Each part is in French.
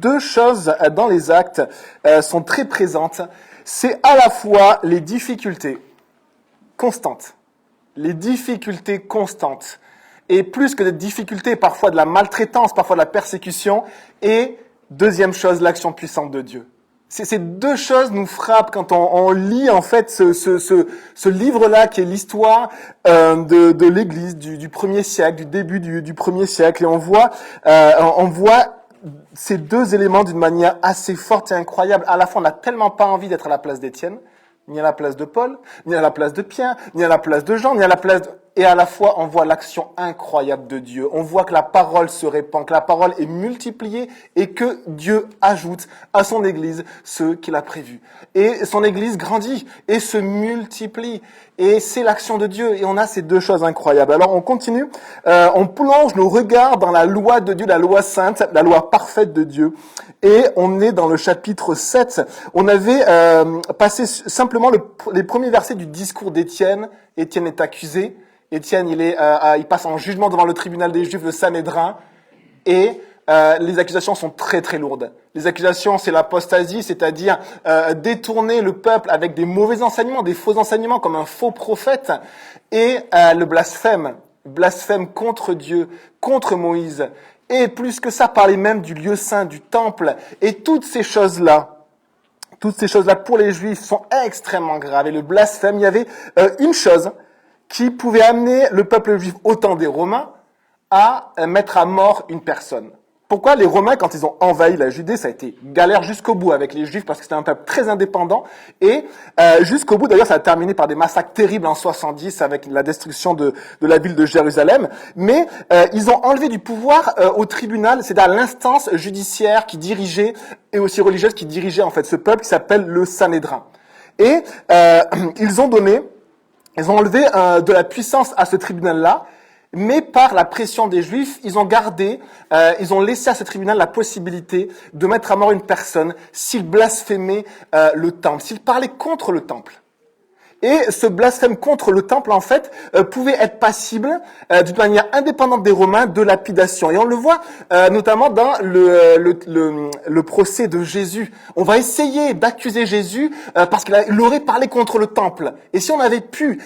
Deux choses dans les actes sont très présentes. C'est à la fois les difficultés constantes. Les difficultés constantes. Et plus que des difficultés, parfois de la maltraitance, parfois de la persécution. Et deuxième chose, l'action puissante de Dieu. Ces deux choses nous frappent quand on lit en fait ce livre-là qui est l'histoire de l'Église du premier siècle, du début du premier siècle. Et on voit ces deux éléments d'une manière assez forte et incroyable. À la fois, on n'a tellement pas envie d'être à la place d'Étienne, ni à la place de Paul, ni à la place de Pierre, ni à la place de Jean, ni à la place de... Et à la fois, on voit l'action incroyable de Dieu. On voit que la parole se répand, que la parole est multipliée et que Dieu ajoute à son Église ceux qu'il a prévus. Et son Église grandit et se multiplie. Et c'est l'action de Dieu. Et on a ces deux choses incroyables. Alors on continue. On plonge nos regards dans la loi de Dieu, la loi sainte, la loi parfaite de Dieu. Et on est dans le chapitre 7. On avait passé simplement les premiers versets du discours d'Étienne. Étienne est accusé. Étienne, il passe en jugement devant le tribunal des Juifs, le Sanhédrin, et les accusations sont très très lourdes. Les accusations, c'est l'apostasie, c'est-à-dire détourner le peuple avec des mauvais enseignements, des faux enseignements comme un faux prophète, et le blasphème contre Dieu, contre Moïse, et plus que ça, parler même du lieu saint, du temple, et toutes ces choses-là pour les Juifs sont extrêmement graves. Et le blasphème, il y avait une chose qui pouvait amener le peuple juif au temps des Romains à mettre à mort une personne. Pourquoi les Romains, quand ils ont envahi la Judée, ça a été galère jusqu'au bout avec les Juifs, parce que c'était un peuple très indépendant, et jusqu'au bout, d'ailleurs, ça a terminé par des massacres terribles en 70 avec la destruction de la ville de Jérusalem, mais ils ont enlevé du pouvoir au tribunal, c'est-à-dire l'instance judiciaire qui dirigeait, et aussi religieuse, qui dirigeait en fait ce peuple qui s'appelle le Sanhédrin. Et ils ont enlevé de la puissance à ce tribunal-là, mais par la pression des Juifs, ils ont laissé à ce tribunal la possibilité de mettre à mort une personne s'il blasphémait le temple, s'il parlait contre le temple. Et ce blasphème contre le temple, en fait, pouvait être passible, d'une manière indépendante des Romains, de lapidation. Et on le voit notamment dans le procès de Jésus. On va essayer d'accuser Jésus parce qu'il aurait parlé contre le temple. Et si on avait pu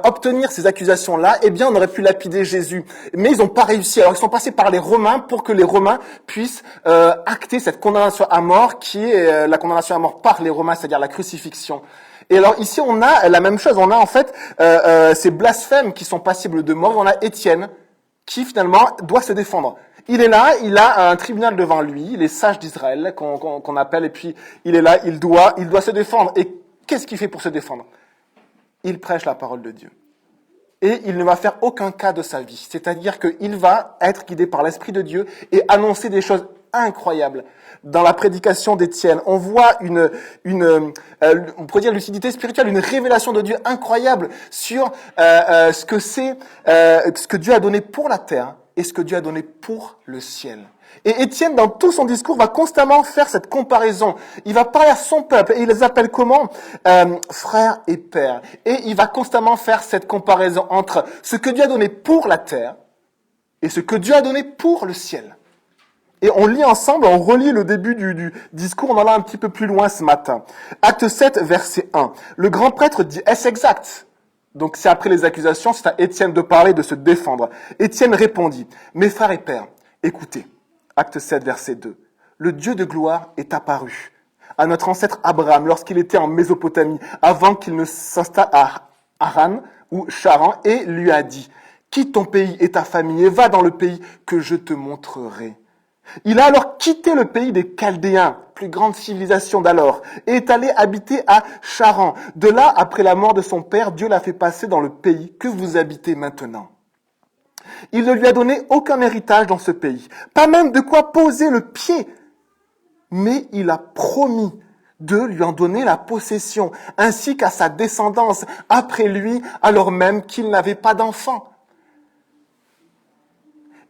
obtenir ces accusations-là, eh bien, on aurait pu lapider Jésus. Mais ils n'ont pas réussi. Alors, ils sont passés par les Romains pour que les Romains puissent acter cette condamnation à mort, qui est la condamnation à mort par les Romains, c'est-à-dire la crucifixion. Et alors ici, on a la même chose. On a en fait ces blasphèmes qui sont passibles de mort. On a Étienne qui finalement doit se défendre. Il est là, il a un tribunal devant lui, les sages d'Israël qu'on appelle, et puis il est là, il doit se défendre. Et qu'est-ce qu'il fait pour se défendre? Il prêche la parole de Dieu. Et il ne va faire aucun cas de sa vie. C'est-à-dire qu'il va être guidé par l'Esprit de Dieu et annoncer des choses incroyables. Dans la prédication d'Étienne, on voit on pourrait dire lucidité spirituelle, une révélation de Dieu incroyable sur ce que Dieu a donné pour la terre et ce que Dieu a donné pour le ciel. Et Étienne, dans tout son discours, va constamment faire cette comparaison. Il va parler à son peuple et il les appelle comment? Frères et pères. Et il va constamment faire cette comparaison entre ce que Dieu a donné pour la terre et ce que Dieu a donné pour le ciel. Et on lit ensemble, on relit le début du discours, on en a un petit peu plus loin ce matin. Acte 7, verset 1. Le grand prêtre dit, est-ce exact? Donc c'est après les accusations, c'est à Étienne de parler, de se défendre. Étienne répondit, mes frères et pères, écoutez. Acte 7, verset 2. Le Dieu de gloire est apparu à notre ancêtre Abraham lorsqu'il était en Mésopotamie, avant qu'il ne s'installe à Haran ou Charan, et lui a dit, quitte ton pays et ta famille et va dans le pays que je te montrerai. Il a alors quitté le pays des Chaldéens, plus grande civilisation d'alors, et est allé habiter à Charan. De là, après la mort de son père, Dieu l'a fait passer dans le pays que vous habitez maintenant. Il ne lui a donné aucun héritage dans ce pays, pas même de quoi poser le pied, mais il a promis de lui en donner la possession, ainsi qu'à sa descendance après lui, alors même qu'il n'avait pas d'enfant.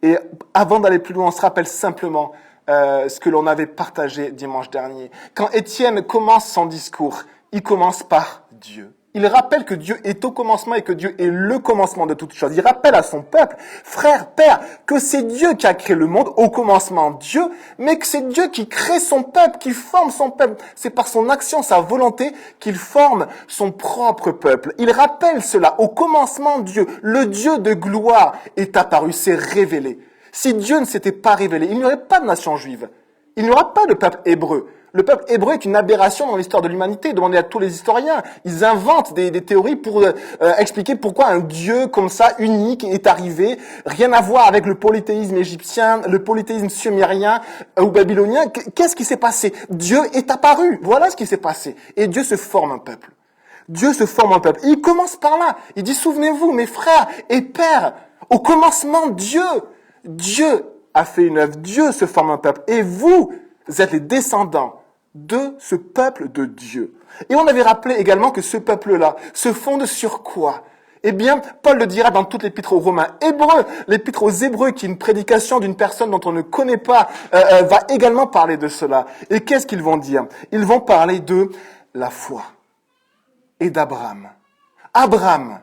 Et avant d'aller plus loin, on se rappelle simplement ce que l'on avait partagé dimanche dernier. Quand Étienne commence son discours, il commence par Dieu. Il rappelle que Dieu est au commencement et que Dieu est le commencement de toutes choses. Il rappelle à son peuple, frère, père, que c'est Dieu qui a créé le monde, au commencement Dieu, mais que c'est Dieu qui crée son peuple, qui forme son peuple. C'est par son action, sa volonté, qu'il forme son propre peuple. Il rappelle cela. Au commencement Dieu, le Dieu de gloire est apparu, s'est révélé. Si Dieu ne s'était pas révélé, il n'y aurait pas de nation juive. Il n'y aura pas de peuple hébreu. Le peuple hébreu est une aberration dans l'histoire de l'humanité. Demandez à tous les historiens. Ils inventent des théories pour expliquer pourquoi un Dieu comme ça, unique, est arrivé. Rien à voir avec le polythéisme égyptien, le polythéisme sumérien ou babylonien. Qu'est-ce qui s'est passé? Dieu est apparu. Voilà ce qui s'est passé. Et Dieu se forme un peuple. Dieu se forme un peuple. Et il commence par là. Il dit, souvenez-vous, mes frères et pères, au commencement, Dieu a fait une œuvre. Dieu se forme un peuple. Et vous êtes les descendants de ce peuple de Dieu. Et on avait rappelé également que ce peuple-là se fonde sur quoi? Eh bien, Paul le dira dans toute l'épître aux Romains. L'épître aux Hébreux, qui est une prédication d'une personne dont on ne connaît pas, va également parler de cela. Et qu'est-ce qu'ils vont dire? Ils vont parler de la foi et d'Abraham. Abraham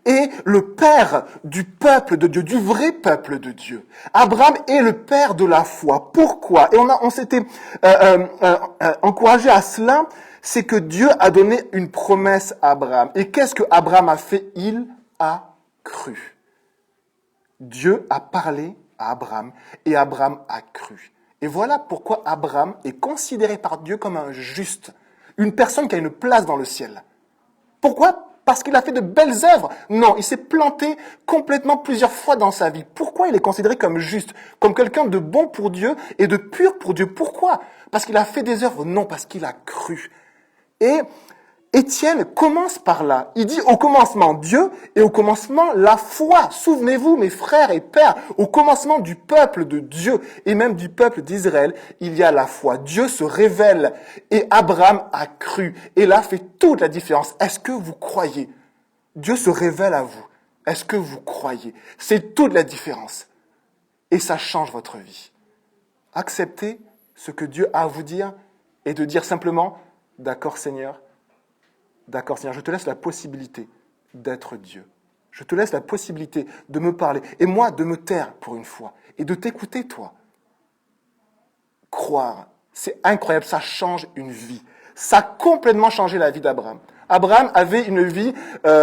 est le père du peuple de Dieu, du vrai peuple de Dieu. Abraham est le père de la foi. Pourquoi? Et on s'était encouragé à cela, c'est que Dieu a donné une promesse à Abraham. Et qu'est-ce que Abraham a fait? Il a cru. Dieu a parlé à Abraham et Abraham a cru. Et voilà pourquoi Abraham est considéré par Dieu comme un juste, une personne qui a une place dans le ciel. Pourquoi? Parce qu'il a fait de belles œuvres? Non, il s'est planté complètement plusieurs fois dans sa vie. Pourquoi il est considéré comme juste, comme quelqu'un de bon pour Dieu et de pur pour Dieu? Pourquoi? Parce qu'il a fait des œuvres? Non, parce qu'il a cru. Et Étienne commence par là. Il dit au commencement Dieu et au commencement la foi. Souvenez-vous, mes frères et pères, au commencement du peuple de Dieu et même du peuple d'Israël, il y a la foi. Dieu se révèle et Abraham a cru. Et là fait toute la différence. Est-ce que vous croyez? Dieu se révèle à vous. Est-ce que vous croyez? C'est toute la différence. Et ça change votre vie. Acceptez ce que Dieu a à vous dire et de dire simplement, d'accord Seigneur, je te laisse la possibilité d'être Dieu. Je te laisse la possibilité de me parler. Et moi, de me taire pour une fois. Et de t'écouter, toi. Croire, c'est incroyable. Ça change une vie. Ça a complètement changé la vie d'Abraham. Abraham avait une vie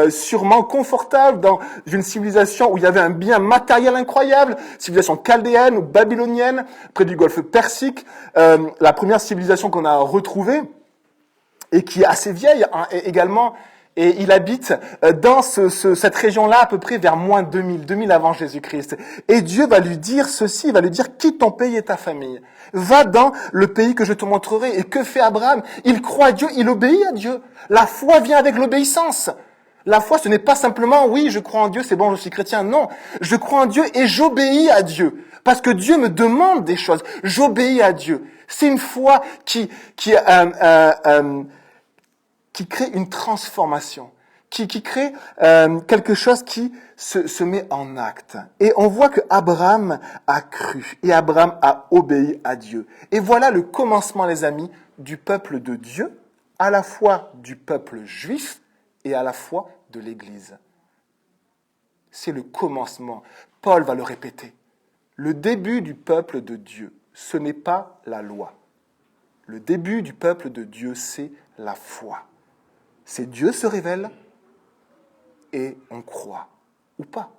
sûrement confortable dans une civilisation où il y avait un bien matériel incroyable, civilisation chaldéenne ou babylonienne, près du golfe Persique, la première civilisation qu'on a retrouvée, et qui est assez vieille également, et il habite dans cette région-là à peu près vers moins 2000 avant Jésus-Christ. Et Dieu va lui dire ceci, il va lui dire, quitte ton pays et ta famille, va dans le pays que je te montrerai. Et que fait Abraham? Il croit à Dieu, il obéit à Dieu. La foi vient avec l'obéissance. La foi, ce n'est pas simplement, oui, je crois en Dieu, c'est bon, je suis chrétien. Non, je crois en Dieu et j'obéis à Dieu. Parce que Dieu me demande des choses. J'obéis à Dieu. C'est une foi qui crée une transformation, qui crée quelque chose qui se met en acte. Et on voit que Abraham a cru et Abraham a obéi à Dieu. Et voilà le commencement, les amis, du peuple de Dieu, à la fois du peuple juif et à la fois de l'Église. C'est le commencement. Paul va le répéter. Le début du peuple de Dieu, ce n'est pas la loi. Le début du peuple de Dieu, c'est la foi. C'est Dieu se révèle et on croit, ou pas.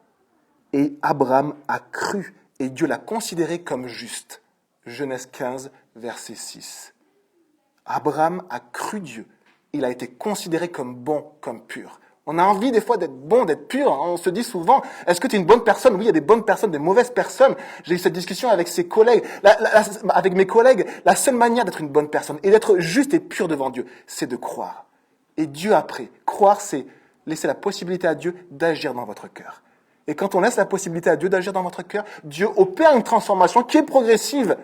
Et Abraham a cru et Dieu l'a considéré comme juste. Genèse 15, verset 6. Abraham a cru Dieu. Il a été considéré comme bon, comme pur. On a envie des fois d'être bon, d'être pur. On se dit souvent, est-ce que tu es une bonne personne? Oui, il y a des bonnes personnes, des mauvaises personnes. J'ai eu cette discussion avec ses collègues, avec mes collègues. La seule manière d'être une bonne personne et d'être juste et pur devant Dieu, c'est de croire. Et Dieu après. Croire, c'est laisser la possibilité à Dieu d'agir dans votre cœur. Et quand on laisse la possibilité à Dieu d'agir dans votre cœur, Dieu opère une transformation qui est progressive.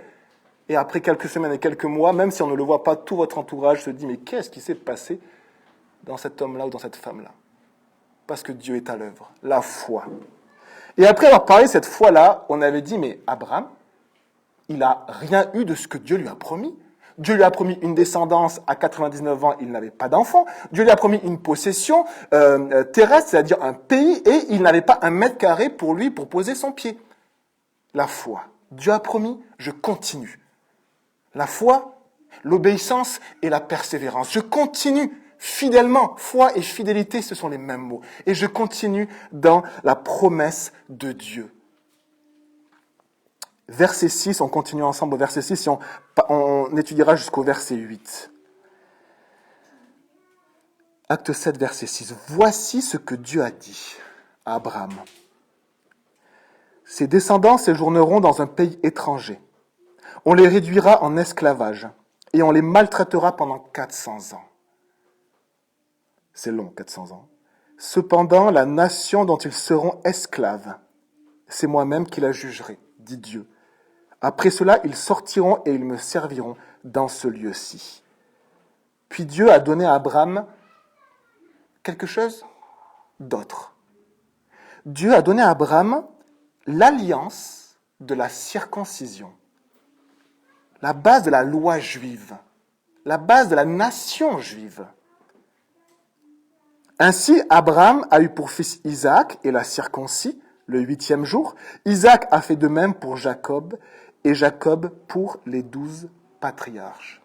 Et après quelques semaines et quelques mois, même si on ne le voit pas, tout votre entourage se dit, mais qu'est-ce qui s'est passé dans cet homme-là ou dans cette femme-là? Parce que Dieu est à l'œuvre. La foi. Et après avoir parlé de cette foi-là, on avait dit, mais Abraham, il n'a rien eu de ce que Dieu lui a promis. Dieu lui a promis une descendance, à 99 ans, il n'avait pas d'enfant. Dieu lui a promis une possession terrestre, c'est-à-dire un pays, et il n'avait pas 1 m² pour lui, pour poser son pied. La foi. Dieu a promis, je continue. La foi, l'obéissance et la persévérance. Je continue fidèlement. Foi et fidélité, ce sont les mêmes mots. Et je continue dans la promesse de Dieu. Verset 6, on continue ensemble au verset 6 et on étudiera jusqu'au verset 8. Acte 7, verset 6. Voici ce que Dieu a dit à Abraham. Ses descendants séjourneront dans un pays étranger. On les réduira en esclavage et on les maltraitera pendant 400 ans. C'est long, 400 ans. Cependant, la nation dont ils seront esclaves, c'est moi-même qui la jugerai, dit Dieu. Après cela, ils sortiront et ils me serviront dans ce lieu-ci. Puis Dieu a donné à Abraham quelque chose d'autre. Dieu a donné à Abraham l'alliance de la circoncision, la base de la loi juive, la base de la nation juive. Ainsi, Abraham a eu pour fils Isaac et l'a circoncis le 8e jour. Isaac a fait de même pour Jacob et Jacob pour les 12 patriarches.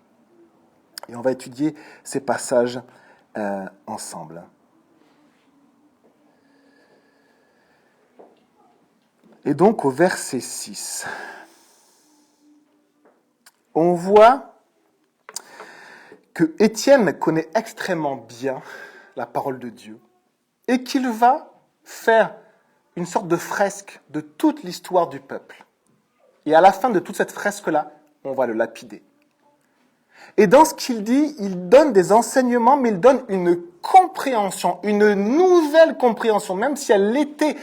Et on va étudier ces passages ensemble. Et donc au verset 6, on voit que Étienne connaît extrêmement bien la parole de Dieu et qu'il va faire une sorte de fresque de toute l'histoire du peuple. Et à la fin de toute cette fresque-là, on va le lapider. Et dans ce qu'il dit, il donne des enseignements, mais il donne une compréhension, une nouvelle compréhension, même si elle était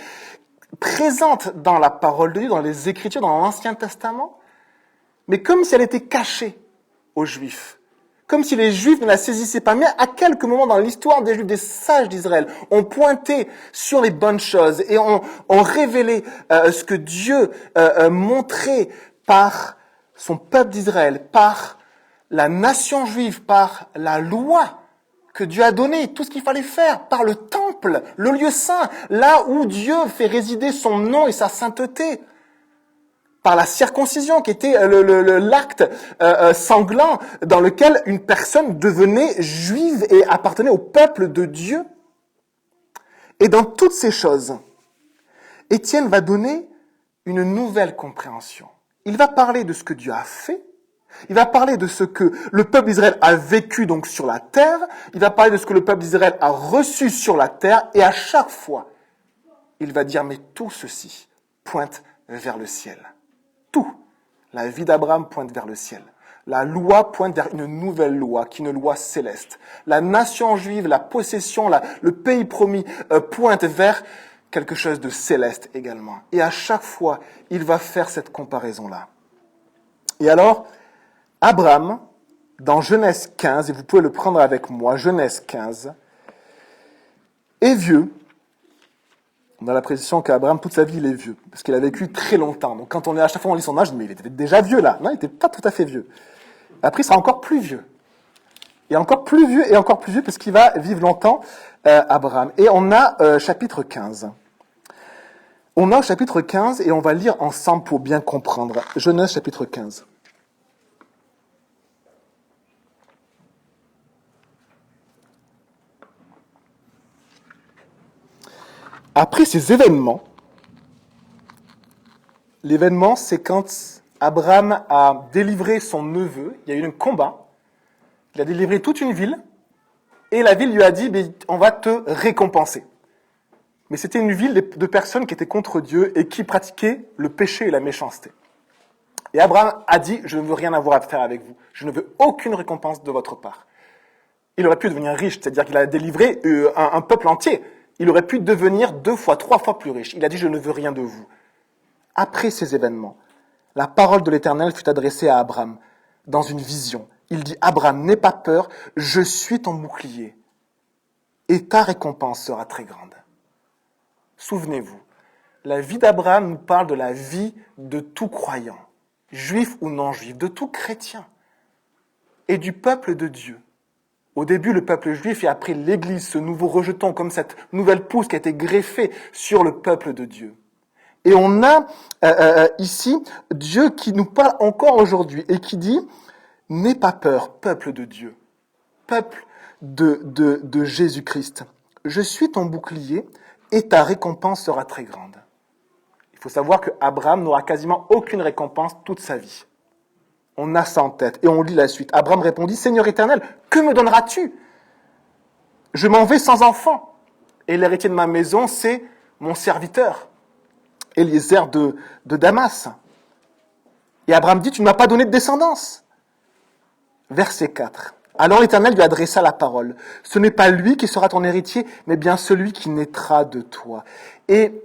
présente dans la parole de Dieu, dans les Écritures, dans l'Ancien Testament, mais comme si elle était cachée aux Juifs. Comme si les Juifs ne la saisissaient pas. Mais à quelques moments dans l'histoire des Juifs, des sages d'Israël ont pointé sur les bonnes choses et ont révélé ce que Dieu montrait par son peuple d'Israël, par la nation juive, par la loi que Dieu a donnée, tout ce qu'il fallait faire, par le temple, le lieu saint, là où Dieu fait résider son nom et sa sainteté. Par la circoncision, qui était l'acte sanglant dans lequel une personne devenait juive et appartenait au peuple de Dieu. Et dans toutes ces choses, Étienne va donner une nouvelle compréhension. Il va parler de ce que Dieu a fait, il va parler de ce que le peuple d'Israël a vécu donc sur la terre, il va parler de ce que le peuple d'Israël a reçu sur la terre, et à chaque fois, il va dire, mais tout ceci pointe vers le ciel. Tout. La vie d'Abraham pointe vers le ciel. La loi pointe vers une nouvelle loi, qui est une loi céleste. La nation juive, la possession, le pays promis pointe vers quelque chose de céleste également. Et à chaque fois, il va faire cette comparaison-là. Et alors, Abraham, dans Genèse 15, et vous pouvez le prendre avec moi, Genèse 15, est vieux. On a l'impression qu'Abraham, toute sa vie, il est vieux, parce qu'il a vécu très longtemps. Donc quand à chaque fois on lit son âge, mais il était déjà vieux là. Non, il n'était pas tout à fait vieux. Après, il sera encore plus vieux. Et encore plus vieux, parce qu'il va vivre longtemps, Abraham. Et on a chapitre 15. On a au chapitre 15, et on va lire ensemble pour bien comprendre. Genèse chapitre 15. Après ces événements, l'événement, c'est quand Abraham a délivré son neveu, il y a eu un combat, il a délivré toute une ville, et la ville lui a dit, on va te récompenser. Mais c'était une ville de personnes qui étaient contre Dieu et qui pratiquaient le péché et la méchanceté. Et Abraham a dit, je ne veux rien avoir à faire avec vous, je ne veux aucune récompense de votre part. Il aurait pu devenir riche, c'est-à-dire qu'il a délivré un peuple entier. Il aurait pu devenir 2 fois, 3 fois plus riche. Il a dit, je ne veux rien de vous. Après ces événements, la parole de l'Éternel fut adressée à Abraham dans une vision. Il dit, Abraham, n'aie pas peur, je suis ton bouclier, et ta récompense sera très grande. Souvenez-vous, la vie d'Abraham nous parle de la vie de tout croyant, juif ou non juif, de tout chrétien. et du peuple de Dieu. Au début, le peuple juif et après l'Église, ce nouveau rejeton, comme cette nouvelle pousse qui a été greffée sur le peuple de Dieu. Et on a ici Dieu qui nous parle encore aujourd'hui et qui dit « N'aie pas peur, peuple de Dieu, peuple de Jésus-Christ. Je suis ton bouclier et ta récompense sera très grande. » Il faut savoir qu'Abraham n'aura quasiment aucune récompense toute sa vie. On a ça en tête et on lit la suite. Abraham répondit « Seigneur éternel, que me donneras-tu? Je m'en vais sans enfant. Et l'héritier de ma maison, c'est mon serviteur, Eliezer de Damas. » Et Abraham dit « Tu ne m'as pas donné de descendance. » Verset 4. Alors l'Éternel lui adressa la parole. « Ce n'est pas lui qui sera ton héritier, mais bien celui qui naîtra de toi. » Et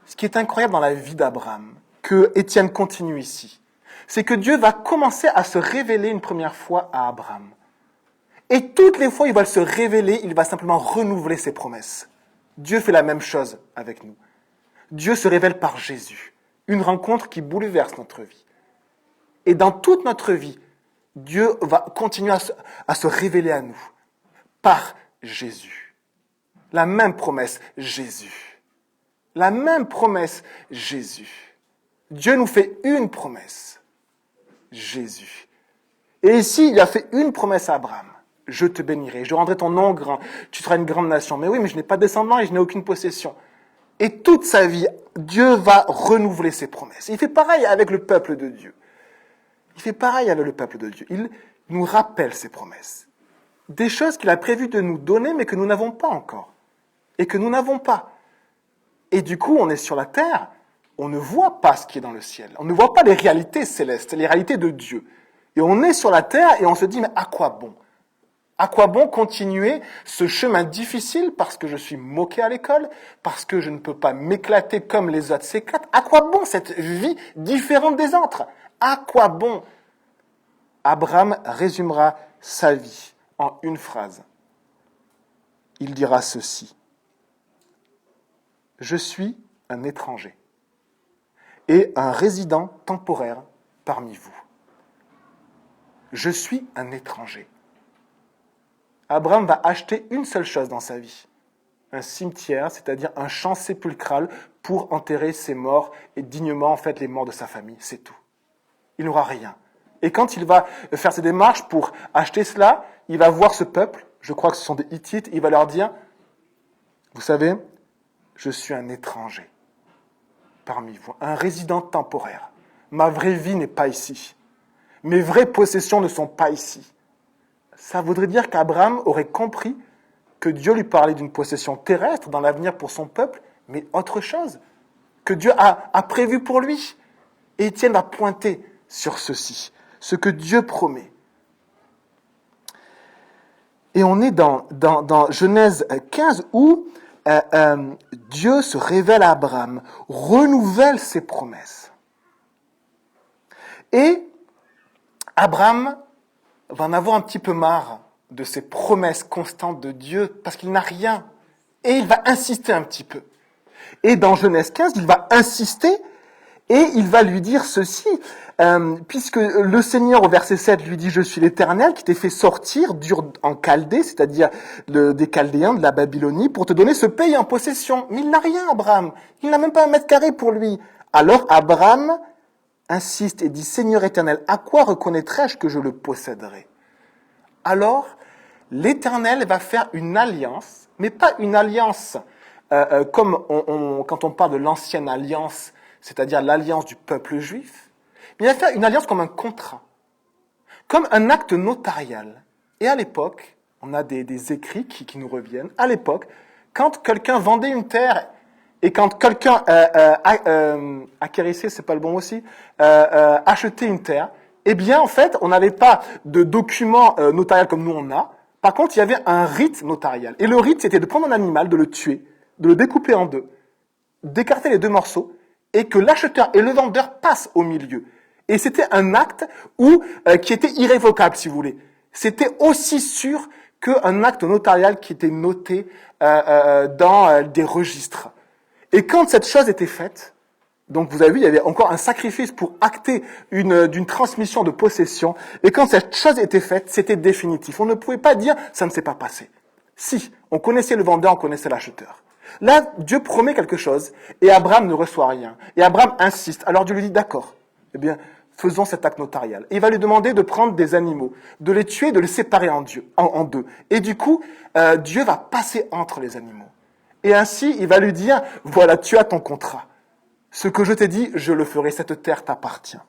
ce qui est incroyable dans la vie d'Abraham, que Étienne continue ici, c'est que Dieu va commencer à se révéler une première fois à Abraham. Et toutes les fois, il va se révéler, il va simplement renouveler ses promesses. Dieu fait la même chose avec nous. Dieu se révèle par Jésus. Une rencontre qui bouleverse notre vie. Et dans toute notre vie, Dieu va continuer à se révéler à nous. Par Jésus. La même promesse, Jésus. La même promesse, Jésus. Dieu nous fait une promesse. Jésus. Et ici, il a fait une promesse à Abraham. Je te bénirai, je rendrai ton nom grand, tu seras une grande nation. Mais oui, mais je n'ai pas de descendants et je n'ai aucune possession. Et toute sa vie, Dieu va renouveler ses promesses. Il fait pareil avec le peuple de Dieu. Il fait pareil avec le peuple de Dieu. Il nous rappelle ses promesses. Des choses qu'il a prévu de nous donner, mais que nous n'avons pas encore. Et que nous n'avons pas. Et du coup, on est sur la terre, on ne voit pas ce qui est dans le ciel. On ne voit pas les réalités célestes, les réalités de Dieu. Et on est sur la terre et on se dit, mais à quoi bon? À quoi bon continuer ce chemin difficile parce que je suis moqué à l'école, parce que je ne peux pas m'éclater comme les autres s'éclatent? À quoi bon cette vie différente des autres? À quoi bon? Abraham résumera sa vie en une phrase. Il dira ceci. Je suis un étranger et un résident temporaire parmi vous. Je suis un étranger. Abraham va acheter une seule chose dans sa vie, un cimetière, c'est-à-dire un champ sépulcral pour enterrer ses morts et dignement en fait les morts de sa famille, c'est tout. Il n'aura rien. Et quand il va faire ses démarches pour acheter cela, il va voir ce peuple, je crois que ce sont des Hittites, il va leur dire, vous savez, je suis un étranger parmi vous, un résident temporaire. Ma vraie vie n'est pas ici. Mes vraies possessions ne sont pas ici. Ça voudrait dire qu'Abraham aurait compris que Dieu lui parlait d'une possession terrestre dans l'avenir pour son peuple, mais autre chose, que Dieu a prévu pour lui. Et Étienne va pointer sur ceci, ce que Dieu promet. Et on est dans Genèse 15 où Dieu se révèle à Abraham, renouvelle ses promesses. Et Abraham va en avoir un petit peu marre de ces promesses constantes de Dieu parce qu'il n'a rien. Et il va insister un petit peu. Et dans Genèse 15, il va insister et il va lui dire ceci, puisque le Seigneur au verset 7 lui dit « Je suis l'Éternel qui t'ai fait sortir en Chaldée, c'est-à-dire des Chaldéens de la Babylonie, pour te donner ce pays en possession. » Mais il n'a rien, Abraham. Il n'a même pas un mètre carré pour lui. Alors Abraham insiste et dit « Seigneur éternel, à quoi reconnaîtrai-je que je le posséderai ?» Alors, l'Éternel va faire une alliance, mais pas une alliance comme quand on parle de l'ancienne alliance, c'est-à-dire l'alliance du peuple juif, mais il va faire une alliance comme un contrat, comme un acte notarial. Et à l'époque, on a des écrits qui nous reviennent, à l'époque, quand quelqu'un vendait une terre et quand quelqu'un acquérissait, c'est pas le bon mot aussi, achetait une terre, eh bien, en fait, on n'avait pas de document notarial comme nous on a. Par contre, il y avait un rite notarial. Et le rite, c'était de prendre un animal, de le tuer, de le découper en deux, d'écarter les deux morceaux, et que l'acheteur et le vendeur passent au milieu. Et c'était un acte qui était irrévocable, si vous voulez. C'était aussi sûr qu'un acte notarial qui était noté dans des registres. Et quand cette chose était faite, Donc vous avez vu, il y avait encore un sacrifice pour acter d'une transmission de possession. Et quand cette chose était faite, c'était définitif. On ne pouvait pas dire ça ne s'est pas passé. Si, on connaissait le vendeur, on connaissait l'acheteur. Là, Dieu promet quelque chose et Abraham ne reçoit rien. Et Abraham insiste. Alors Dieu lui dit d'accord. Eh bien, faisons cet acte notarial. Et il va lui demander de prendre des animaux, de les tuer, de les séparer en deux. Et du coup, Dieu va passer entre les animaux. Et ainsi, il va lui dire, voilà, tu as ton contrat. Ce que je t'ai dit, je le ferai, cette terre t'appartient.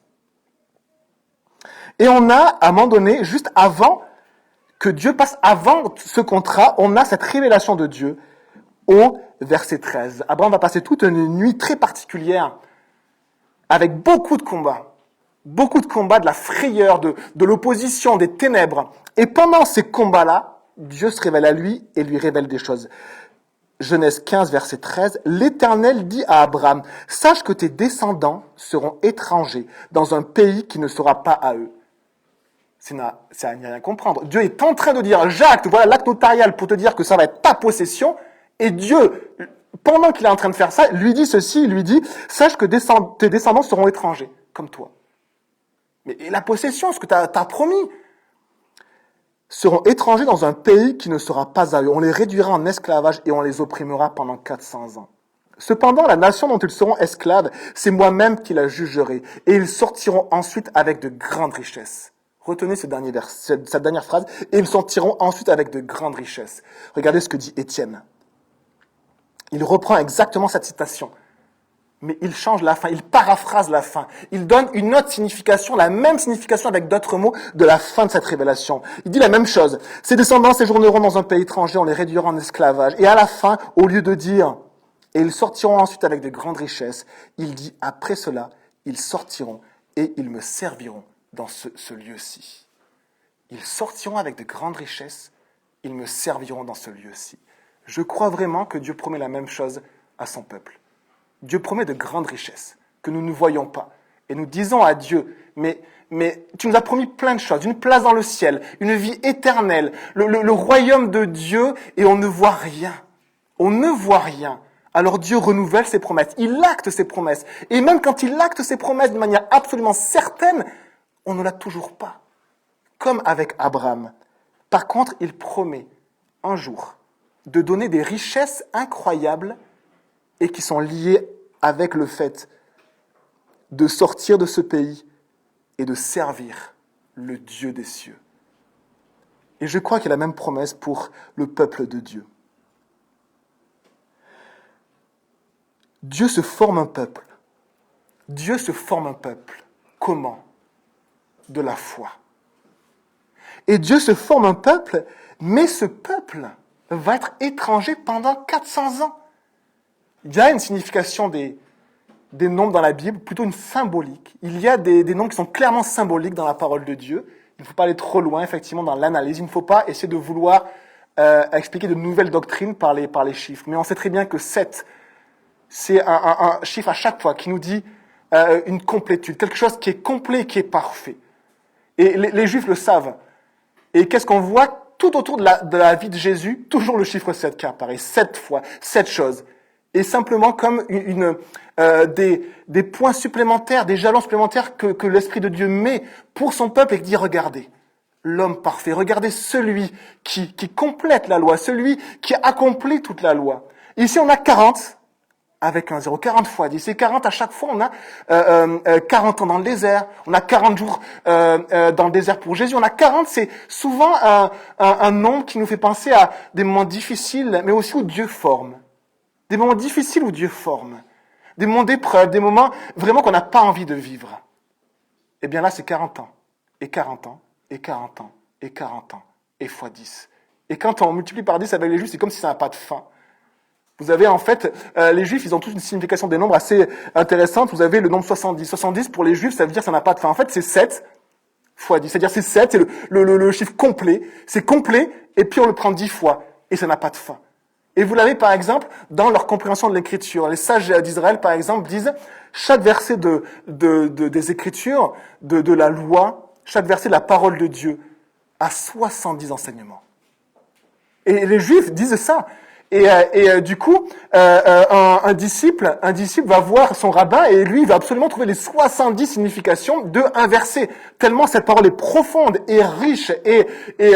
Et on a, à un moment donné, juste avant que Dieu passe, avant ce contrat, on a cette révélation de Dieu au verset 13. Abraham va passer toute une nuit très particulière, avec beaucoup de combats, de la frayeur, de l'opposition, des ténèbres. Et pendant ces combats-là, Dieu se révèle à lui et lui révèle des choses. Genèse 15, verset 13, l'Éternel dit à Abraham, « Sache que tes descendants seront étrangers dans un pays qui ne sera pas à eux. » C'est à n'y rien comprendre. Dieu est en train de dire, Jacques, voilà l'acte notarial pour te dire que ça va être ta possession. Et Dieu, pendant qu'il est en train de faire ça, lui dit ceci, il lui dit, « Sache que tes descendants seront étrangers, comme toi. » Mais la possession, ce que tu as promis, seront étrangers dans un pays qui ne sera pas à eux. On les réduira en esclavage et on les opprimera pendant 400 ans. Cependant, la nation dont ils seront esclaves, c'est moi-même qui la jugerai, et ils sortiront ensuite avec de grandes richesses. Retenez cette dernière phrase, et ils sortiront ensuite avec de grandes richesses. Regardez ce que dit Étienne. Il reprend exactement cette citation, mais il change la fin, il paraphrase la fin. Il donne une autre signification, la même signification avec d'autres mots de la fin de cette révélation. Il dit la même chose. Ces descendants séjourneront dans un pays étranger, on les réduira en esclavage. Et à la fin, au lieu de dire « et ils sortiront ensuite avec de grandes richesses », il dit « après cela, ils sortiront et ils me serviront dans ce lieu-ci. » Ils sortiront avec de grandes richesses, ils me serviront dans ce lieu-ci. Je crois vraiment que Dieu promet la même chose à son peuple. Dieu promet de grandes richesses que nous ne voyons pas. Et nous disons à Dieu, mais tu nous as promis plein de choses, une place dans le ciel, une vie éternelle, le royaume de Dieu, et on ne voit rien. On ne voit rien. Alors Dieu renouvelle ses promesses, il acte ses promesses. Et même quand il acte ses promesses de manière absolument certaine, on ne l'a toujours pas. Comme avec Abraham. Par contre, il promet un jour de donner des richesses incroyables et qui sont liées avec le fait de sortir de ce pays et de servir le Dieu des cieux. Et je crois qu'il y a la même promesse pour le peuple de Dieu. Dieu se forme un peuple. Dieu se forme un peuple. Comment ? De la foi. Et Dieu se forme un peuple, mais ce peuple va être étranger pendant 400 ans. Il y a une signification des nombres dans la Bible, plutôt une symbolique. Il y a des nombres qui sont clairement symboliques dans la parole de Dieu. Il ne faut pas aller trop loin, effectivement, dans l'analyse. Il ne faut pas essayer de vouloir expliquer de nouvelles doctrines par les chiffres. Mais on sait très bien que 7, c'est un chiffre à chaque fois qui nous dit une complétude, quelque chose qui est complet, qui est parfait. Et les Juifs le savent. Et qu'est-ce qu'on voit tout autour de la vie de Jésus? Toujours le chiffre 7 qui apparaît, 7 fois, 7 choses. Et simplement comme des points supplémentaires, des jalons supplémentaires que l'Esprit de Dieu met pour son peuple et qui dit, regardez, l'homme parfait, regardez celui qui complète la loi, celui qui accomplit toute la loi. Ici, on a 40 avec un 0, 40 fois 10. Et 40, à chaque fois, on a 40 ans dans le désert, on a 40 jours dans le désert pour Jésus. On a 40, c'est souvent un nombre qui nous fait penser à des moments difficiles, mais aussi où Dieu forme. Des moments difficiles où Dieu forme. Des moments d'épreuve, des moments vraiment qu'on n'a pas envie de vivre. Eh bien là, c'est 40 ans. Et 40 ans, et 40 ans, et 40 ans, et fois 10. Et quand on multiplie par 10 avec les Juifs, c'est comme si ça n'a pas de fin. Vous avez en fait, les Juifs, ils ont tous une signification des nombres assez intéressante. Vous avez le nombre 70. 70 pour les Juifs, ça veut dire que ça n'a pas de fin. En fait, c'est 7 fois 10. C'est-à-dire c'est 7, c'est le chiffre complet. C'est complet, et puis on le prend 10 fois, et ça n'a pas de fin. Et vous l'avez par exemple dans leur compréhension de l'écriture. Les sages d'Israël, par exemple, disent chaque verset des écritures, de la loi, chaque verset de la parole de Dieu a 70 enseignements. Et les Juifs disent ça. Du coup, un disciple va voir son rabbin et lui, il va absolument trouver les 70 significations de un verset. Tellement cette parole est profonde et riche et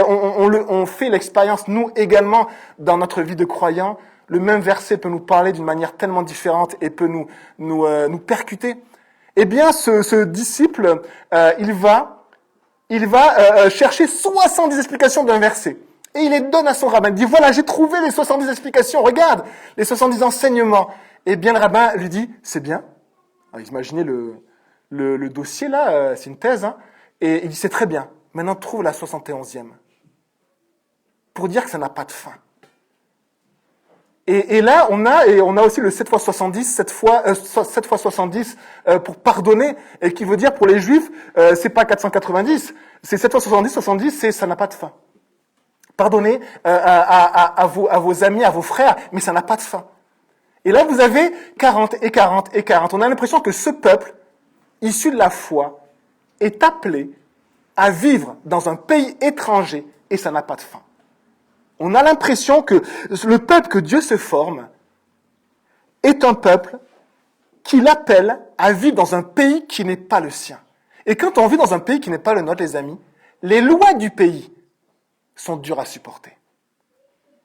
on fait l'expérience, nous également, dans notre vie de croyant. Le même verset peut nous parler d'une manière tellement différente et peut nous percuter. Eh bien, ce disciple, il va chercher 70 explications d'un verset. Et il les donne à son rabbin. Il dit, voilà, j'ai trouvé les 70 explications. Regarde, les 70 enseignements. Et bien, le rabbin lui dit, c'est bien. Alors, imaginez le dossier là, c'est une thèse. Hein, et il dit, c'est très bien. Maintenant, trouve la 71e. Pour dire que ça n'a pas de fin. Et là, on a aussi le 7 fois 70, 7 fois 70 pour pardonner, et qui veut dire pour les Juifs, c'est pas 490, c'est 7 fois 70, 70, c'est ça n'a pas de fin. Pardonnez à vos amis, à vos frères, mais ça n'a pas de fin. Et là, vous avez 40 et 40 et 40. On a l'impression que ce peuple, issu de la foi, est appelé à vivre dans un pays étranger, et ça n'a pas de fin. On a l'impression que le peuple que Dieu se forme est un peuple qui l'appelle à vivre dans un pays qui n'est pas le sien. Et quand on vit dans un pays qui n'est pas le nôtre, les amis, les lois du pays sont dures à supporter.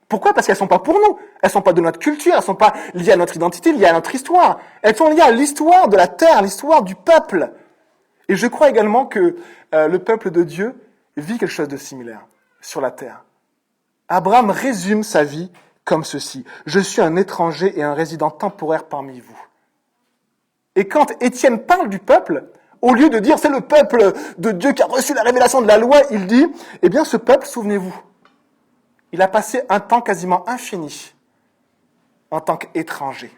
Pourquoi ? Parce qu'elles ne sont pas pour nous. Elles ne sont pas de notre culture, elles ne sont pas liées à notre identité, liées à notre histoire. Elles sont liées à l'histoire de la terre, l'histoire du peuple. Et je crois également que le peuple de Dieu vit quelque chose de similaire sur la terre. Abraham résume sa vie comme ceci. Je suis un étranger et un résident temporaire parmi vous. Et quand Étienne parle du peuple, au lieu de dire c'est le peuple de Dieu qui a reçu la révélation de la loi, il dit, eh bien ce peuple, souvenez-vous, il a passé un temps quasiment infini en tant qu'étranger.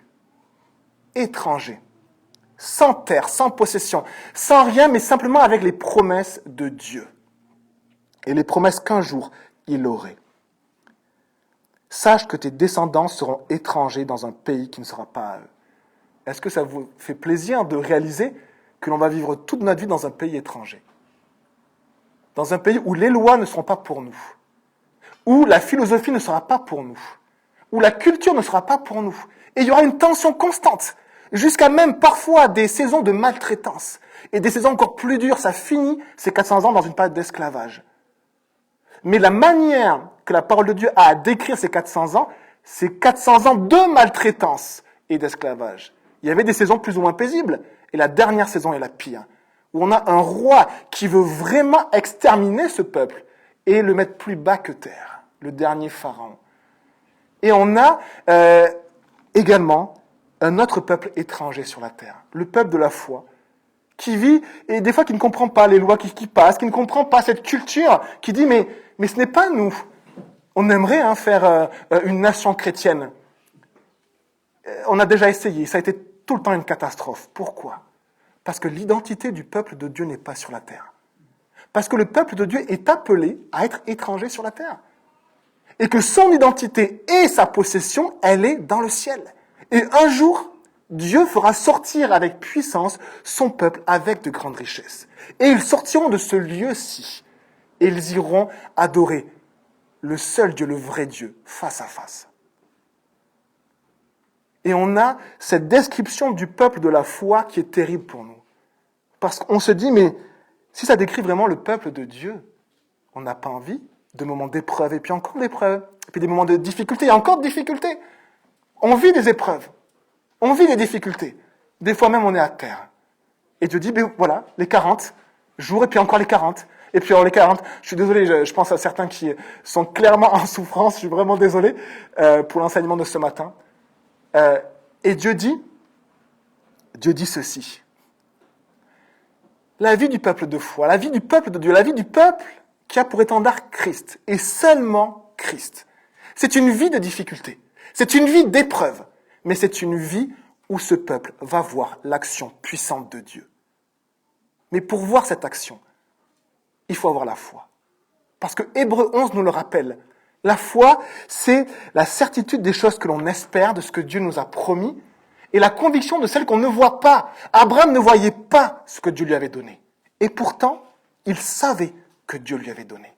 Étranger. Sans terre, sans possession, sans rien, mais simplement avec les promesses de Dieu. Et les promesses qu'un jour, il aurait. Sache que tes descendants seront étrangers dans un pays qui ne sera pas à eux. Est-ce que ça vous fait plaisir de réaliser que l'on va vivre toute notre vie dans un pays étranger ? Dans un pays où les lois ne seront pas pour nous, où la philosophie ne sera pas pour nous, où la culture ne sera pas pour nous. Et il y aura une tension constante, jusqu'à même parfois des saisons de maltraitance. Et des saisons encore plus dures, ça finit ces 400 ans dans une période d'esclavage. Mais la manière que la parole de Dieu a à décrire ces 400 ans, c'est 400 ans de maltraitance et d'esclavage. Il y avait des saisons plus ou moins paisibles, et la dernière saison est la pire, où on a un roi qui veut vraiment exterminer ce peuple et le mettre plus bas que terre, le dernier pharaon. Et on a également un autre peuple étranger sur la terre, le peuple de la foi, qui vit, et des fois qui ne comprend pas les lois qui passent, qui ne comprend pas cette culture, qui dit mais ce n'est pas nous. On aimerait faire une nation chrétienne. On a déjà essayé, ça a été tout le temps une catastrophe. Pourquoi ? Parce que l'identité du peuple de Dieu n'est pas sur la terre. Parce que le peuple de Dieu est appelé à être étranger sur la terre. Et que son identité et sa possession, elle est dans le ciel. Et un jour, Dieu fera sortir avec puissance son peuple avec de grandes richesses. Et ils sortiront de ce lieu-ci. Et ils iront adorer le seul Dieu, le vrai Dieu, face à face. Et on a cette description du peuple de la foi qui est terrible pour nous. Parce qu'on se dit, mais si ça décrit vraiment le peuple de Dieu, on n'a pas envie de moments d'épreuve, et puis encore d'épreuves, et puis des moments de difficultés, et encore de difficultés. On vit des épreuves, on vit des difficultés. Des fois même, on est à terre. Et Dieu dit, ben voilà, les 40 jours, et puis encore les 40. Et puis les 40, je suis désolé, je pense à certains qui sont clairement en souffrance, je suis vraiment désolé pour l'enseignement de ce matin. Et Dieu dit ceci. La vie du peuple de foi, la vie du peuple de Dieu, la vie du peuple qui a pour étendard Christ, et seulement Christ. C'est une vie de difficulté, c'est une vie d'épreuve, mais c'est une vie où ce peuple va voir l'action puissante de Dieu. Mais pour voir cette action, il faut avoir la foi. Parce que Hébreux 11 nous le rappelle. La foi, c'est la certitude des choses que l'on espère, de ce que Dieu nous a promis, et la conviction de celles qu'on ne voit pas. Abraham ne voyait pas ce que Dieu lui avait donné. Et pourtant, il savait que Dieu lui avait donné.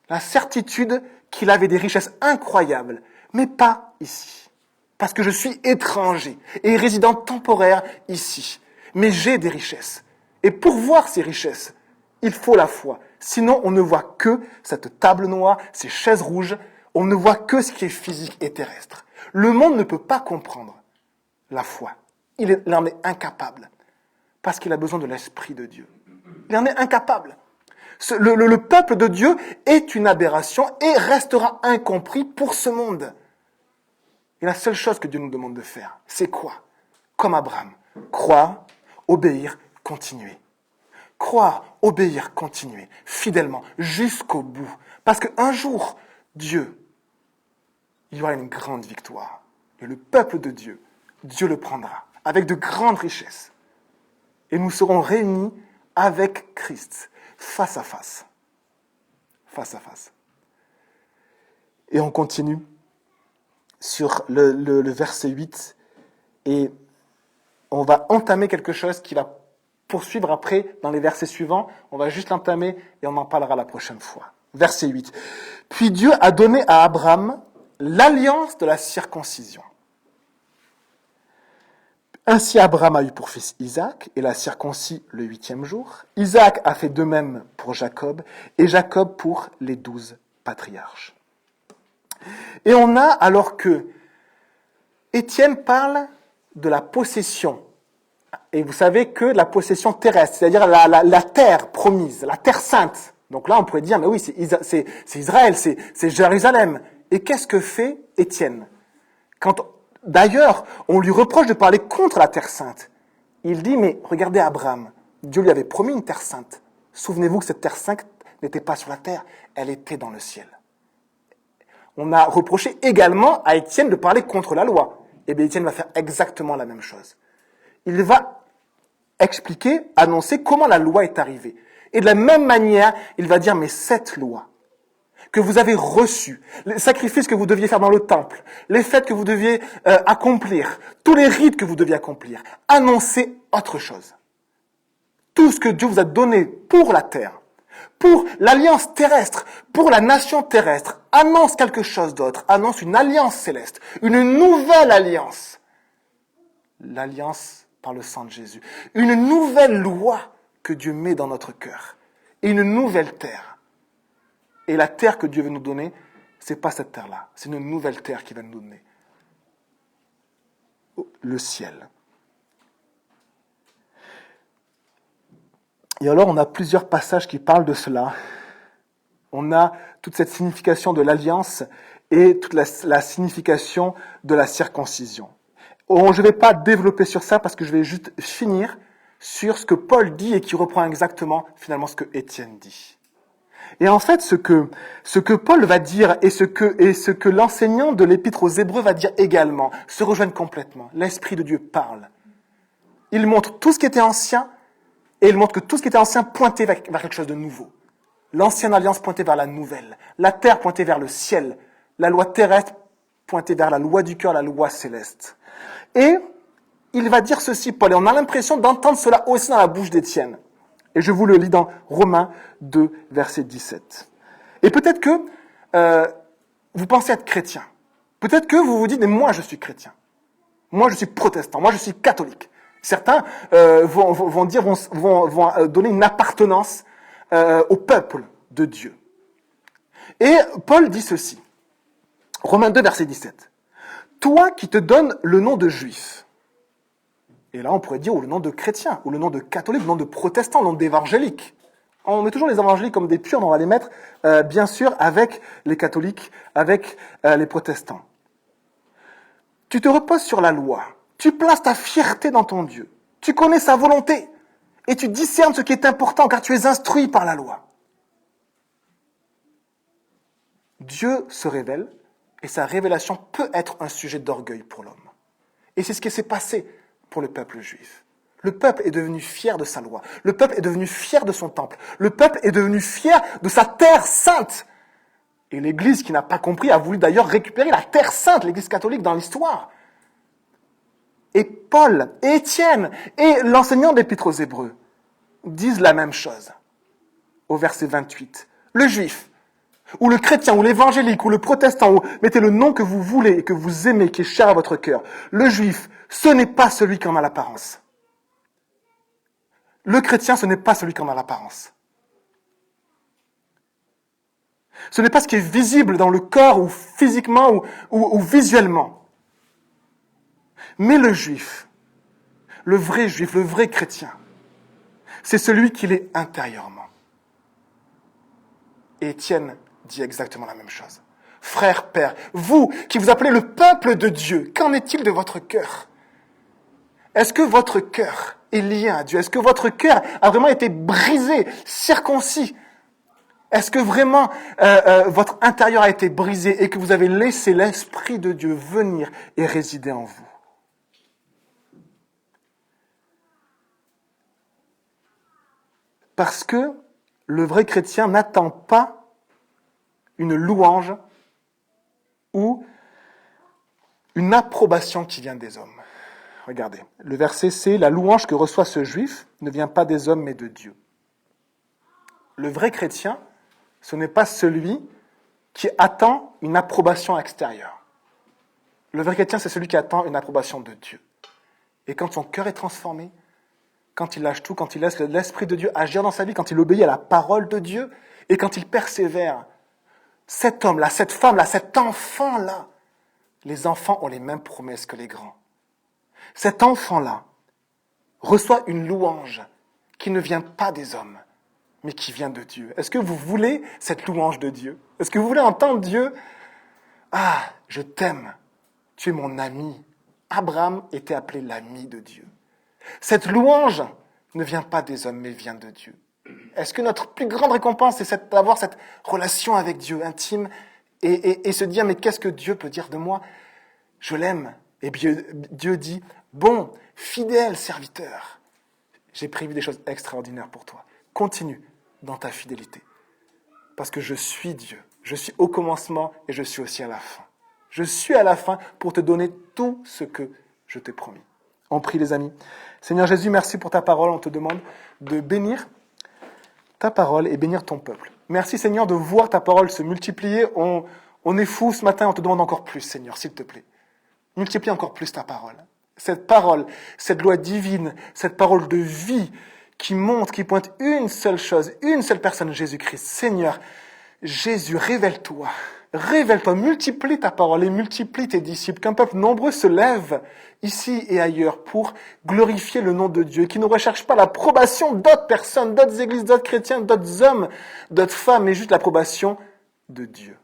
La certitude qu'il avait des richesses incroyables, mais pas ici. Parce que je suis étranger et résident temporaire ici. Mais j'ai des richesses. Et pour voir ces richesses, il faut la foi. Sinon, on ne voit que cette table noire, ces chaises rouges. On ne voit que ce qui est physique et terrestre. Le monde ne peut pas comprendre la foi. Il en est incapable. Parce qu'il a besoin de l'Esprit de Dieu. Il en est incapable. Le peuple de Dieu est une aberration et restera incompris pour ce monde. Et la seule chose que Dieu nous demande de faire, c'est quoi? Comme Abraham, croire, obéir, continuer. Croire, obéir, continuer, fidèlement, jusqu'au bout. Parce qu'un jour, Dieu, il y aura une grande victoire. Et le peuple de Dieu, Dieu le prendra, avec de grandes richesses. Et nous serons réunis avec Christ, face à face. Face à face. Et on continue sur le verset 8, et on va entamer quelque chose qui va poursuivre après dans les versets suivants. On va juste l'entamer et on en parlera la prochaine fois. Verset 8. Puis Dieu a donné à Abraham l'alliance de la circoncision. Ainsi Abraham a eu pour fils Isaac et l'a circoncis le 8e jour. Isaac a fait de même pour Jacob et Jacob pour les 12 patriarches. Et on a, alors que Étienne parle de la possession, et vous savez que la possession terrestre, c'est-à-dire la terre promise, la terre sainte. Donc là, on pourrait dire, mais oui, c'est Israël, c'est Jérusalem. Et qu'est-ce que fait Étienne? D'ailleurs, on lui reproche de parler contre la terre sainte. Il dit, mais regardez Abraham, Dieu lui avait promis une terre sainte. Souvenez-vous que cette terre sainte n'était pas sur la terre, elle était dans le ciel. On a reproché également à Étienne de parler contre la loi. Et bien Étienne va faire exactement la même chose. Il va expliquer, annoncer comment la loi est arrivée. Et de la même manière, il va dire, mais cette loi que vous avez reçue, les sacrifices que vous deviez faire dans le temple, les fêtes que vous deviez accomplir, tous les rites que vous deviez accomplir, annoncez autre chose. Tout ce que Dieu vous a donné pour la terre, pour l'alliance terrestre, pour la nation terrestre, annonce quelque chose d'autre, annonce une alliance céleste, une nouvelle alliance. L'alliance par le sang de Jésus. Une nouvelle loi que Dieu met dans notre cœur. Et une nouvelle terre. Et la terre que Dieu veut nous donner, c'est pas cette terre-là. C'est une nouvelle terre qu'il va nous donner. Le ciel. Et alors, on a plusieurs passages qui parlent de cela. On a toute cette signification de l'alliance et toute la signification de la circoncision. Je ne vais pas développer sur ça parce que je vais juste finir sur ce que Paul dit et qui reprend exactement finalement ce que Étienne dit. Et en fait, ce que Paul va dire et ce que l'enseignant de l'Épître aux Hébreux va dire également se rejoignent complètement. L'Esprit de Dieu parle. Il montre tout ce qui était ancien et il montre que tout ce qui était ancien pointait vers quelque chose de nouveau. L'ancienne alliance pointait vers la nouvelle. La terre pointait vers le ciel. La loi terrestre pointait vers la loi du cœur, la loi céleste. Et il va dire ceci, Paul, et on a l'impression d'entendre cela aussi dans la bouche d'Étienne. Et je vous le lis dans Romains 2, verset 17. Et peut-être que vous pensez être chrétien. Peut-être que vous vous dites, mais moi je suis chrétien. Moi je suis protestant, moi je suis catholique. Certains vont donner une appartenance au peuple de Dieu. Et Paul dit ceci, Romains 2, verset 17. Toi qui te donnes le nom de juif, et là on pourrait dire ou le nom de chrétien, ou le nom de catholique, le nom de protestant, le nom d'évangélique. On met toujours les évangéliques comme des purs, mais on va les mettre bien sûr avec les catholiques, avec les protestants. Tu te reposes sur la loi, tu places ta fierté dans ton Dieu, tu connais sa volonté, et tu discernes ce qui est important car tu es instruit par la loi. Dieu se révèle, et sa révélation peut être un sujet d'orgueil pour l'homme. Et c'est ce qui s'est passé pour le peuple juif. Le peuple est devenu fier de sa loi. Le peuple est devenu fier de son temple. Le peuple est devenu fier de sa terre sainte. Et l'Église, qui n'a pas compris, a voulu d'ailleurs récupérer la terre sainte, l'Église catholique, dans l'histoire. Et Paul, et Étienne, et l'enseignant d'Épître aux Hébreux disent la même chose. Au verset 28. Le juif, ou le chrétien, ou l'évangélique, ou le protestant, ou mettez le nom que vous voulez et que vous aimez, qui est cher à votre cœur. Le juif, ce n'est pas celui qui en a l'apparence. Le chrétien, ce n'est pas celui qui en a l'apparence. Ce n'est pas ce qui est visible dans le corps, ou physiquement, ou visuellement. Mais le juif, le vrai chrétien, c'est celui qu'il est intérieurement. Et Étienne dit exactement la même chose. Frères, pères, vous qui vous appelez le peuple de Dieu, qu'en est-il de votre cœur? Est-ce que votre cœur est lié à Dieu? Est-ce que votre cœur a vraiment été brisé, circoncis? Est-ce que vraiment votre intérieur a été brisé et que vous avez laissé l'Esprit de Dieu venir et résider en vous? Parce que le vrai chrétien n'attend pas une louange ou une approbation qui vient des hommes. Regardez, le verset c'est « La louange que reçoit ce juif ne vient pas des hommes mais de Dieu ». Le vrai chrétien, ce n'est pas celui qui attend une approbation extérieure. Le vrai chrétien, c'est celui qui attend une approbation de Dieu. Et quand son cœur est transformé, quand il lâche tout, quand il laisse l'Esprit de Dieu agir dans sa vie, quand il obéit à la parole de Dieu, et quand il persévère, cet homme-là, cette femme-là, cet enfant-là, les enfants ont les mêmes promesses que les grands. Cet enfant-là reçoit une louange qui ne vient pas des hommes, mais qui vient de Dieu. Est-ce que vous voulez cette louange de Dieu? Est-ce que vous voulez entendre Dieu? Ah, je t'aime, tu es mon ami. Abraham était appelé l'ami de Dieu. Cette louange ne vient pas des hommes, mais vient de Dieu. Est-ce que notre plus grande récompense, c'est d'avoir cette relation avec Dieu intime et se dire, mais qu'est-ce que Dieu peut dire de moi? Je l'aime. Et Dieu dit, bon, fidèle serviteur, j'ai prévu des choses extraordinaires pour toi. Continue dans ta fidélité. Parce que je suis Dieu. Je suis au commencement et je suis aussi à la fin. Je suis à la fin pour te donner tout ce que je t'ai promis. On prie les amis. Seigneur Jésus, merci pour ta parole. On te demande de bénir ta parole et bénir ton peuple. Merci Seigneur de voir ta parole se multiplier. On est fou ce matin, on te demande encore plus Seigneur, s'il te plaît. Multiplie encore plus ta parole. Cette parole, cette loi divine, cette parole de vie qui montre, qui pointe une seule chose, une seule personne, Jésus-Christ. Seigneur, Jésus, révèle-toi. Révèle-toi, multiplie ta parole et multiplie tes disciples, qu'un peuple nombreux se lève ici et ailleurs pour glorifier le nom de Dieu, qui ne recherche pas l'approbation d'autres personnes, d'autres églises, d'autres chrétiens, d'autres hommes, d'autres femmes, mais juste l'approbation de Dieu.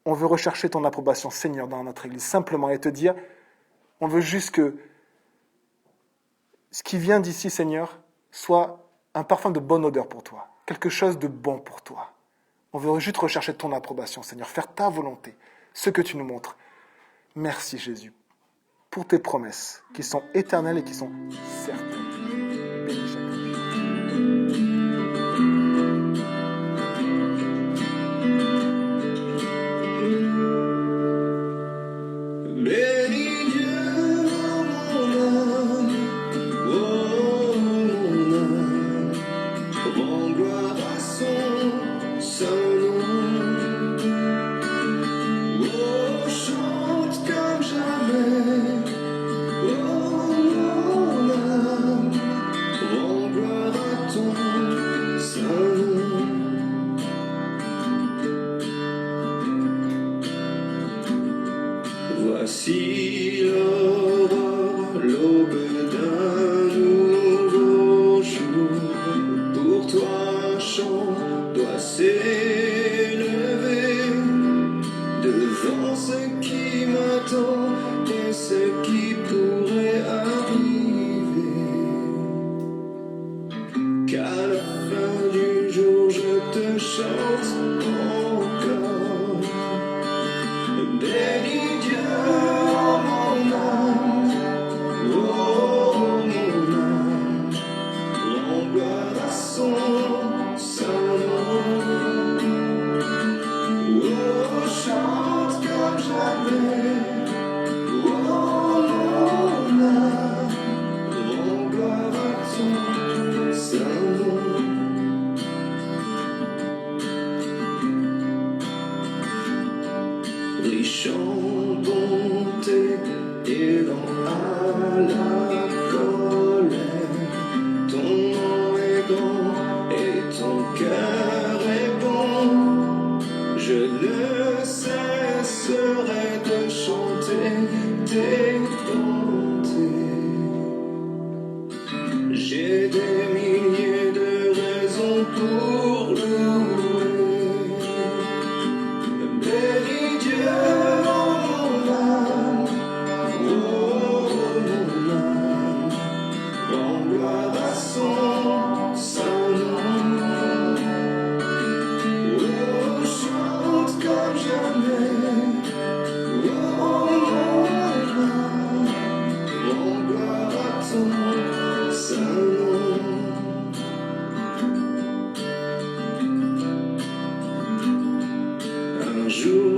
On veut rechercher ton approbation, Seigneur, dans notre église, simplement, et te dire, on veut juste que ce qui vient d'ici, Seigneur, soit un parfum de bonne odeur pour toi, quelque chose de bon pour toi. On veut juste rechercher ton approbation, Seigneur, faire ta volonté, ce que tu nous montres. Merci, Jésus, pour tes promesses qui sont éternelles et qui sont certaines. Bénis chacun. Voici l'aurore, l'aube d'un nouveau jour. Pour toi un chant doit s'élever devant ce qui m'attend et ce qui pourrait arriver. Qu'à la fin du jour je te chante encore. Bénis Dieu, oh mon âme. chante bonté et dans à la colère. Ton nom est grand et ton cœur est bon. Je ne cesserai de chanter tes bontés. J'ai des milliers de raisons pour louer. Bénis Dieu, oh mon âme, rends gloire à son saint nom. Oh, chante comme jamais, oh mon âme, rends gloire à ton saint nom. Un jour